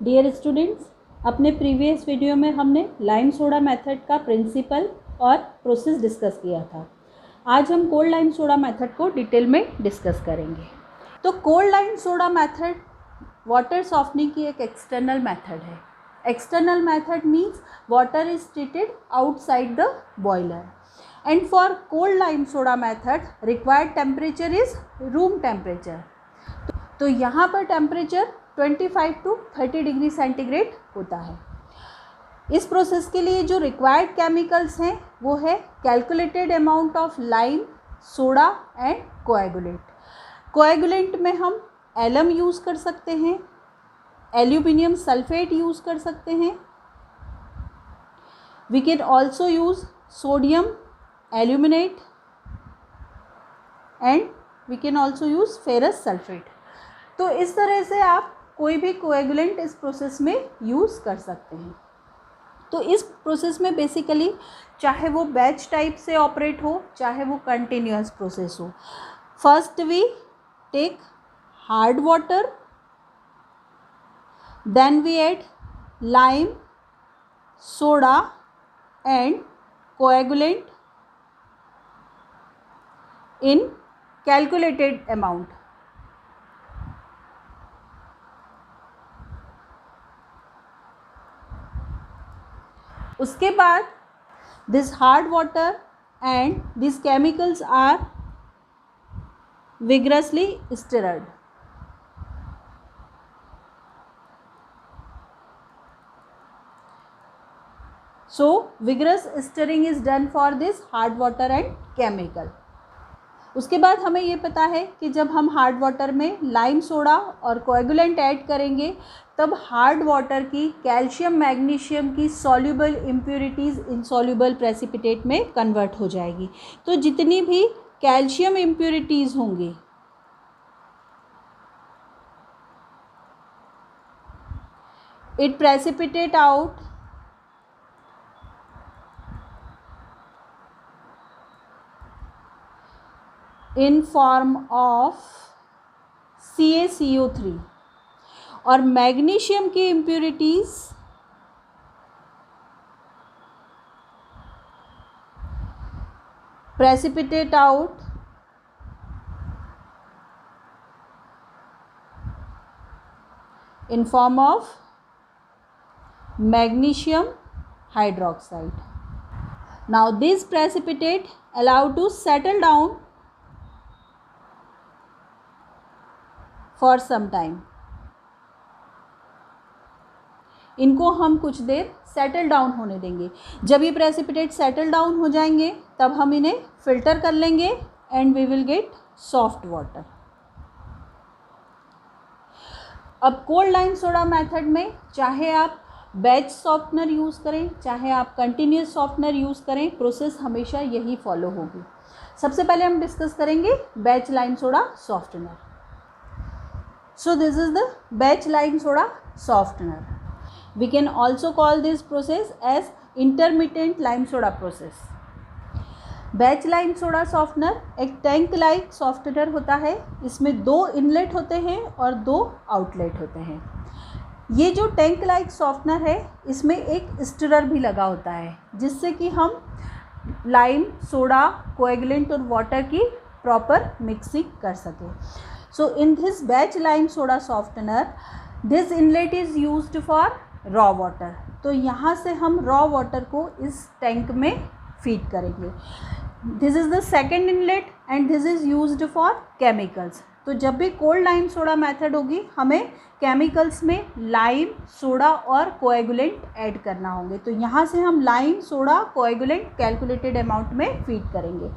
Dear students, अपने previous video में हमने लाइम सोडा मेथड का प्रिंसिपल और प्रोसेस डिस्कस किया था। आज हम कोल्ड लाइम सोडा मेथड को डिटेल में डिस्कस करेंगे। तो cold lime soda method water softening की एक एक्सटर्नल मेथड है। External method means water is treated outside the boiler and for cold lime soda method required temperature is room temperature. तो यहाँ पर टेम्परेचर 25 to 30 डिग्री सेंटीग्रेड होता है। इस process के लिए जो रिक्वायर्ड केमिकल्स हैं वो है calculated amount of lime, soda and coagulant. Coagulant में हम एलम यूज़ कर सकते हैं, एल्यूमिनियम सल्फेट यूज़ कर सकते हैं। We can also use sodium aluminate and we can also use ferrous sulphate. तो इस तरह से आप कोई भी कोएगुलेंट इस प्रोसेस में यूज़ कर सकते हैं। तो इस प्रोसेस में बेसिकली चाहे वो बैच टाइप से ऑपरेट हो, चाहे वो कंटिन्यूअस प्रोसेस हो, first we take hard water, then we add lime, soda and coagulant in calculated amount. उसके बाद this hard water and this chemicals are vigorously stirred. So vigorous stirring is done for this hard water and chemical. उसके बाद हमें ये पता है कि जब हम हार्ड वाटर में लाइम, सोडा और कोएगुलेंट ऐड करेंगे तब हार्ड वाटर की कैल्शियम, मैग्नीशियम की सॉल्युबल इम्प्योरिटीज़ इनसॉल्युबल प्रेसिपिटेट में कन्वर्ट हो जाएगी। तो जितनी भी कैल्शियम इम्प्योरिटीज़ होंगी it precipitate out in form of CaCO3 और मैग्नीशियम की impurities precipitate out in form of magnesium hydroxide. Now this precipitate allowed to settle down for some time. इनको हम कुछ देर सेटल डाउन होने देंगे। जब ये प्रेसिपिटेट सेटल डाउन हो जाएंगे तब हम इन्हें फिल्टर कर लेंगे and we will get soft water. अब कोल्ड लाइम सोडा मेथड में चाहे आप बैच सॉफ्टनर यूज़ करें, चाहे आप कंटिन्यूस सॉफ्टनर यूज़ करें, प्रोसेस हमेशा यही फॉलो होगी। सबसे पहले हम डिस्कस करेंगे batch lime soda softener. So this is the batch lime soda softener. We can also call this process as intermittent lime soda process. Batch lime soda softener एक tank like softener होता है। इसमें 2 inlet होते हैं और 2 outlet होते हैं। ये जो टैंक लाइक सॉफ्टनर है इसमें एक स्टिरर भी लगा होता है जिससे कि हम लाइम, सोडा, कोएगुलेंट और वाटर की प्रॉपर मिक्सिंग कर सकें। So in this batch lime soda softener, this inlet is used for raw water. तो यहाँ से हम raw water को इस टैंक में फीड करेंगे। This is the second inlet and this is used for chemicals. तो जब भी कोल्ड लाइम सोडा मेथड होगी हमें केमिकल्स में लाइम, सोडा और कोएगुलेंट ऐड करना होंगे। तो यहाँ से हम lime, soda, coagulant calculated amount में फीड करेंगे।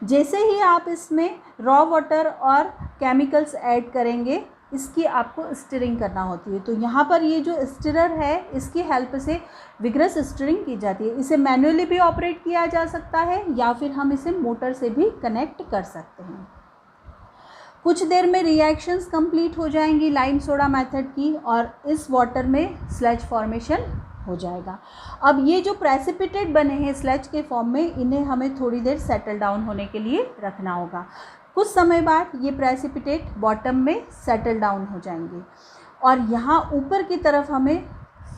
जैसे ही आप इसमें रॉ वाटर और केमिकल्स ऐड करेंगे इसकी आपको स्टिरिंग करना होती है। तो यहाँ पर ये जो स्टिरर है इसकी हेल्प से विग्रस स्टिरिंग की जाती है। इसे मैनुअली भी ऑपरेट किया जा सकता है या फिर हम इसे मोटर से भी कनेक्ट कर सकते हैं। कुछ देर में रिएक्शंस कंप्लीट हो जाएंगी लाइम सोडा मेथड की और इस वाटर में स्लज फॉर्मेशन हो जाएगा। अब ये जो प्रेसिपिटेट बने हैं स्लज के फॉर्म में, इन्हें हमें थोड़ी देर सेटल डाउन होने के लिए रखना होगा। कुछ समय बाद ये प्रेसिपिटेट बॉटम में सेटल डाउन हो जाएंगे। और यहाँ ऊपर की तरफ हमें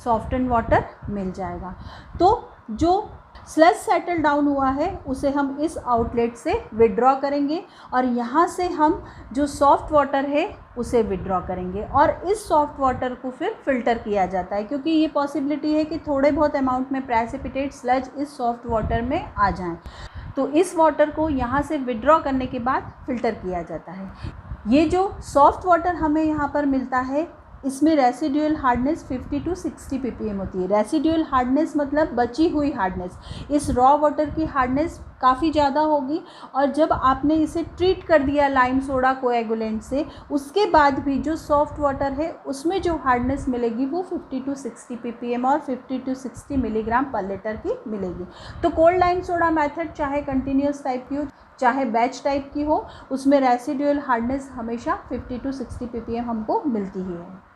सॉफ्टन वाटर मिल जाएगा। तो जो स्लज सेटल डाउन हुआ है उसे हम इस आउटलेट से विड्रॉ करेंगे और यहाँ से हम जो सॉफ्ट वाटर है उसे विड्रॉ करेंगे और इस सॉफ्ट वाटर को फिर फ़िल्टर किया जाता है, क्योंकि ये पॉसिबिलिटी है कि थोड़े बहुत अमाउंट में प्रेसिपिटेट स्लज इस सॉफ्ट वाटर में आ जाएं। तो इस वाटर को यहाँ से विड्रॉ करने के बाद फ़िल्टर किया जाता है। ये जो सॉफ्ट वाटर हमें यहाँ पर मिलता है इसमें रेसिडुअल हार्डनेस 50 to 60 ppm होती है। रेसिडुअल हार्डनेस मतलब बची हुई हार्डनेस। इस रॉ वाटर की हार्डनेस काफ़ी ज़्यादा होगी और जब आपने इसे ट्रीट कर दिया लाइम सोडा कोएगुलेंट से, उसके बाद भी जो सॉफ्ट वाटर है उसमें जो हार्डनेस मिलेगी वो 50 to 60 ppm और 50 to 60 मिलीग्राम पर लीटर की मिलेगी। तो कोल्ड लाइम सोडा मेथड चाहे कंटिन्यूस टाइप की हो चाहे बैच टाइप की हो, उसमें रेसिडुअल हार्डनेस हमेशा 50 to 60 ppm हमको मिलती ही है।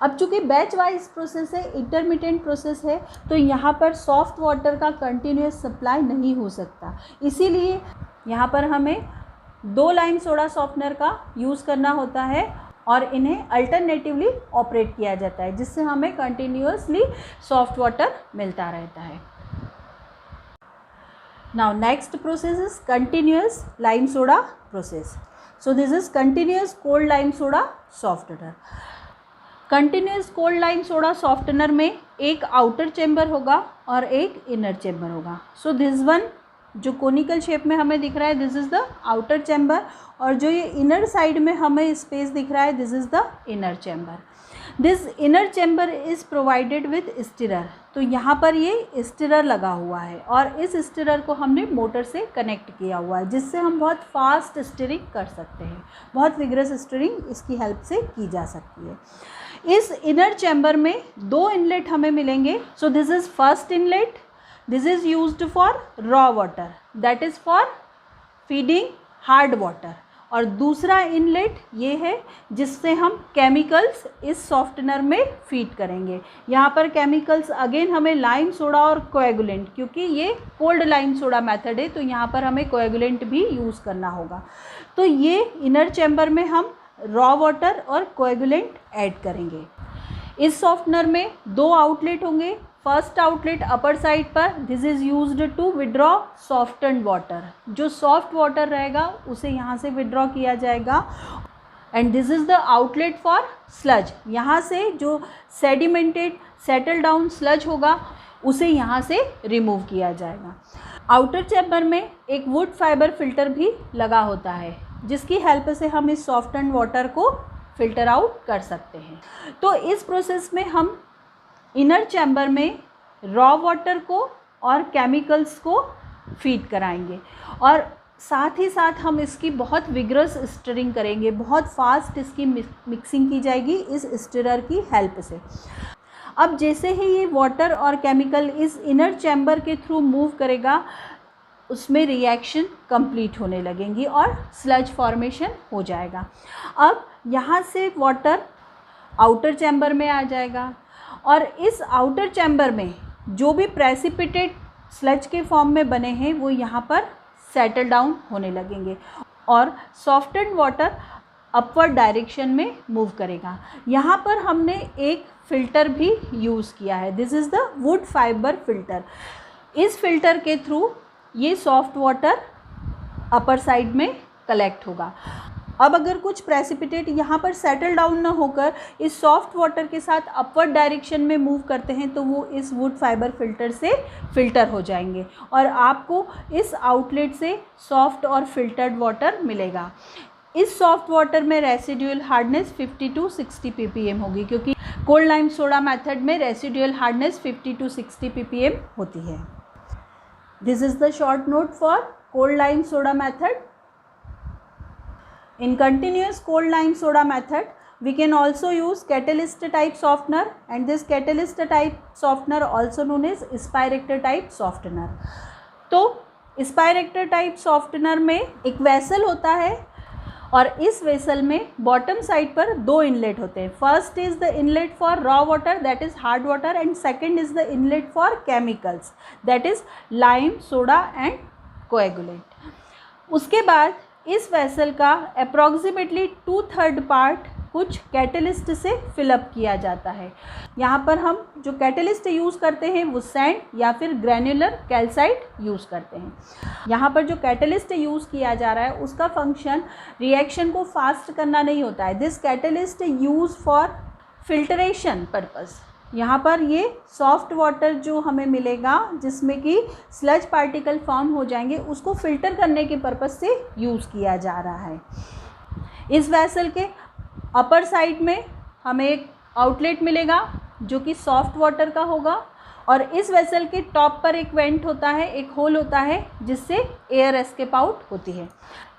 अब चूँकि बैच वाइज प्रोसेस है, इंटरमिटेंट प्रोसेस है, तो यहाँ पर सॉफ्ट वाटर का कंटिन्यूस सप्लाई नहीं हो सकता। इसीलिए यहाँ पर हमें 2 लाइम सोडा सॉफ्टनर का यूज़ करना होता है और इन्हें अल्टरनेटिवली ऑपरेट किया जाता है, जिससे हमें कंटिन्यूसली सॉफ्ट वाटर मिलता रहता है। Now next process is continuous lime soda process. So this is continuous cold lime soda softener. Continuous cold lime soda softener में एक आउटर चेम्बर होगा और एक इनर चेम्बर होगा। सो दिस वन जो कोनिकल शेप में हमें दिख रहा है this is the outer chamber और जो ये इनर साइड में हमें स्पेस दिख रहा है this is the inner chamber. This inner chamber is provided with stirrer. तो यहाँ पर ये स्टिरर लगा हुआ है और इस स्टिरर को हमने मोटर से कनेक्ट किया हुआ है, जिससे हम बहुत फास्ट स्टिरिंग कर सकते हैं। बहुत विग्रस स्टिरिंग इसकी हेल्प से की जा सकती है। इस इनर चैम्बर में 2 इनलेट हमें मिलेंगे। So this is first inlet, this is used for raw water, that is for feeding hard water, और दूसरा इनलेट ये है जिससे हम केमिकल्स इस सॉफ्टनर में फीड करेंगे। यहाँ पर केमिकल्स अगेन हमें लाइम सोडा और कोएगुलेंट, क्योंकि ये कोल्ड लाइम सोडा मेथड है तो यहाँ पर हमें कोएगुलेंट भी यूज़ करना होगा। तो ये इनर चैम्बर में हम रॉ वाटर और कोएगुलेंट ऐड करेंगे। इस सॉफ्टनर में 2 आउटलेट होंगे। फर्स्ट आउटलेट अपर साइड पर, this is used to withdraw softened water. जो सॉफ्ट वाटर रहेगा उसे यहाँ से विड्रॉ किया जाएगा। And this is the outlet for sludge. यहाँ से जो सेडिमेंटेड सेटल डाउन स्लज होगा उसे यहाँ से रिमूव किया जाएगा। आउटर चैम्बर में एक वुड फाइबर फिल्टर भी लगा होता है, जिसकी हेल्प से हम इस सॉफ्टन्ड वाटर को फ़िल्टर आउट कर सकते हैं। तो इस प्रोसेस में हम इनर चैम्बर में रॉ वाटर को और केमिकल्स को फीड कराएंगे और साथ ही साथ हम इसकी बहुत विग्रस स्टिरिंग करेंगे। बहुत फास्ट इसकी मिक्सिंग की जाएगी इस स्टिरर की हेल्प से। अब जैसे ही ये वाटर और केमिकल इस इनर चैम्बर के थ्रू मूव करेगा, उसमें रिएक्शन कंप्लीट होने लगेंगी और स्लज फॉर्मेशन हो जाएगा। अब यहाँ से वाटर आउटर चैम्बर में आ जाएगा और इस आउटर चैम्बर में जो भी प्रेसिपिटेट स्लज के फॉर्म में बने हैं वो यहाँ पर सेटल डाउन होने लगेंगे और सॉफ्टन्ड वाटर अपवर्ड डायरेक्शन में मूव करेगा। यहाँ पर हमने एक फ़िल्टर भी यूज़ किया है, this is the wood fibre filter. इस फिल्टर के थ्रू ये सॉफ्ट वाटर अपर साइड में कलेक्ट होगा। अब अगर कुछ प्रेसिपिटेट यहाँ पर सेटल डाउन ना होकर इस सॉफ्ट वाटर के साथ अपवर्ड डायरेक्शन में मूव करते हैं तो वो इस वुड फाइबर फिल्टर से फ़िल्टर हो जाएंगे और आपको इस आउटलेट से सॉफ्ट और फिल्टर्ड वाटर मिलेगा। इस सॉफ्ट वाटर में रेसिडुअल हार्डनेस 50 to 60 ppm होगी, क्योंकि कोल्ड लाइम सोडा मेथड में रेसिडुअल हार्डनेस 50 to 60 ppm होती है। This is the short note for cold lime soda method. In continuous cold lime soda method, we can also use catalyst type softener, and this catalyst type softener also known as spirector type softener. तो spirector type softener में एक vessel होता है और इस vessel में bottom side पर 2 inlet होते हैं। First is the inlet for raw water, that is hard water, and second is the inlet for chemicals, that is lime soda and coagulant. उसके बाद इस वेसल का अप्रॉक्सीमेटली 2/3 पार्ट कुछ catalyst से fill up किया जाता है। यहाँ पर हम जो कैटलिस्ट यूज़ करते हैं वो सैंड या फिर ग्रैन्युलर कैल्साइट यूज़ करते हैं। यहाँ पर जो कैटलिस्ट यूज़ किया जा रहा है उसका फंक्शन रिएक्शन को फास्ट करना नहीं होता है। This catalyst use for filtration purpose. यहाँ पर ये सॉफ्ट वाटर जो हमें मिलेगा जिसमें कि स्लज पार्टिकल फॉर्म हो जाएंगे, उसको फिल्टर करने के पर्पस से यूज़ किया जा रहा है। इस वेसल के अपर साइड में हमें एक आउटलेट मिलेगा जो कि सॉफ्ट वाटर का होगा, और इस वेसल के टॉप पर एक वेंट होता है, एक होल होता है जिससे एयर एस्केप आउट होती है।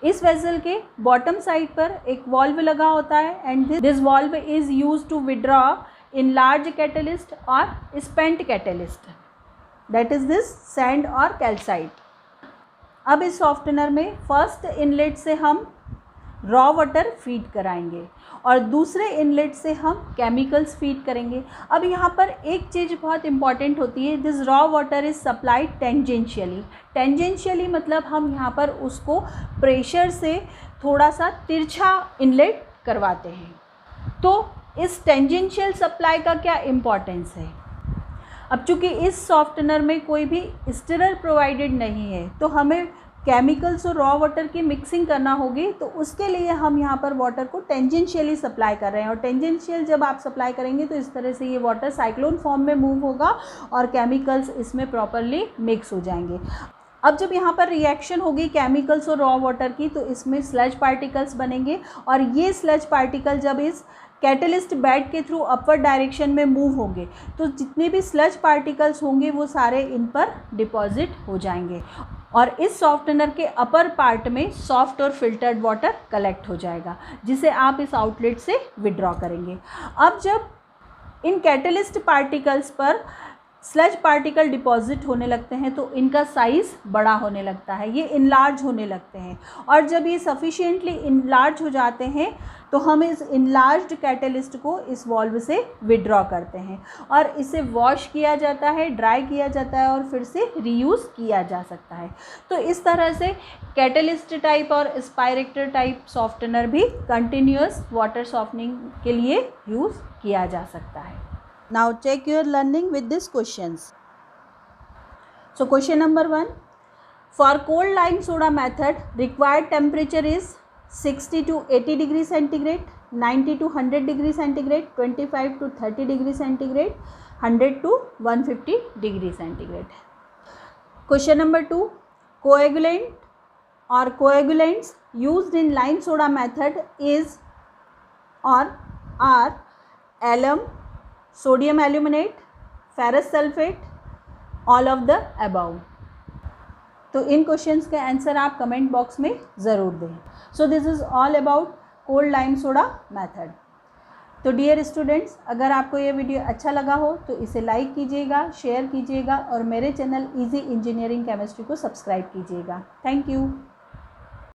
इस वेसल के बॉटम साइड पर एक वाल्व लगा होता है and this valve is used to withdraw in large catalyst or spent catalyst, that is this sand or calcite। अब इस सॉफ्टनर में फर्स्ट इनलेट से हम रॉ वाटर फीड कराएंगे और दूसरे इनलेट से हम केमिकल्स फीड करेंगे। अब यहाँ पर एक चीज़ बहुत इंपॉर्टेंट होती है, this raw water is supplied tangentially. Tangentially मतलब हम यहाँ पर उसको प्रेशर से थोड़ा सा तिरछा इनलेट करवाते हैं। तो इस टेंजेंशियल सप्लाई का क्या इम्पोर्टेंस है? अब चूँकि इस सॉफ्टनर में कोई भी स्टिरर प्रोवाइडेड नहीं है तो हमें केमिकल्स और रॉ वाटर की मिक्सिंग करना होगी, तो उसके लिए हम यहाँ पर वाटर को टेंजेंशियली सप्लाई कर रहे हैं। और टेंजेंशियल जब आप सप्लाई करेंगे तो इस तरह से ये वाटर साइक्लोन फॉर्म में मूव होगा और केमिकल्स इसमें प्रॉपरली मिक्स हो जाएंगे। अब जब यहाँ पर रिएक्शन होगी केमिकल्स और रॉ वाटर की तो इसमें स्लज पार्टिकल्स बनेंगे और ये स्लज पार्टिकल जब इस कैटलिस्ट बेड के थ्रू अपवर्ड डायरेक्शन में मूव होंगे तो जितने भी स्लज पार्टिकल्स होंगे वो सारे इन पर डिपॉजिट हो जाएंगे और इस सॉफ्टनर के अपर पार्ट में सॉफ्ट और फिल्टर्ड वाटर कलेक्ट हो जाएगा जिसे आप इस आउटलेट से विड्रॉ करेंगे। अब जब इन कैटलिस्ट पार्टिकल्स पर स्लज पार्टिकल डिपॉजिट होने लगते हैं तो इनका साइज़ बड़ा होने लगता है, ये इनलार्ज होने लगते हैं और जब ये सफिशिएंटली इनलार्ज हो जाते हैं तो हम इस इनलार्ज्ड कैटलिस्ट को इस वाल्व से विड्रॉ करते हैं और इसे वॉश किया जाता है, ड्राई किया जाता है और फिर से रीयूज़ किया जा सकता है। तो इस तरह से कैटलिस्ट टाइप और एस्पायरेटर टाइप सॉफ्टनर भी कंटिन्यूअस वाटर सॉफ्टनिंग के लिए यूज़ किया जा सकता है। Now check your learning with these questions. So question number 1, for cold lime soda method required temperature is 60 to 80 degree centigrade, 90 to 100 degree centigrade, 25 to 30 degree centigrade, 100 to 150 degree centigrade. Question number 2, coagulant or coagulants used in lime soda method is or are alum, sodium aluminate, ferrous sulphate, all of the above. तो इन questions के answer आप comment box में ज़रूर दें। So this is all about cold lime soda method. तो dear students, अगर आपको ये वीडियो अच्छा लगा हो तो इसे लाइक कीजिएगा, शेयर कीजिएगा और मेरे चैनल इजी इंजीनियरिंग केमिस्ट्री को सब्सक्राइब कीजिएगा। Thank you.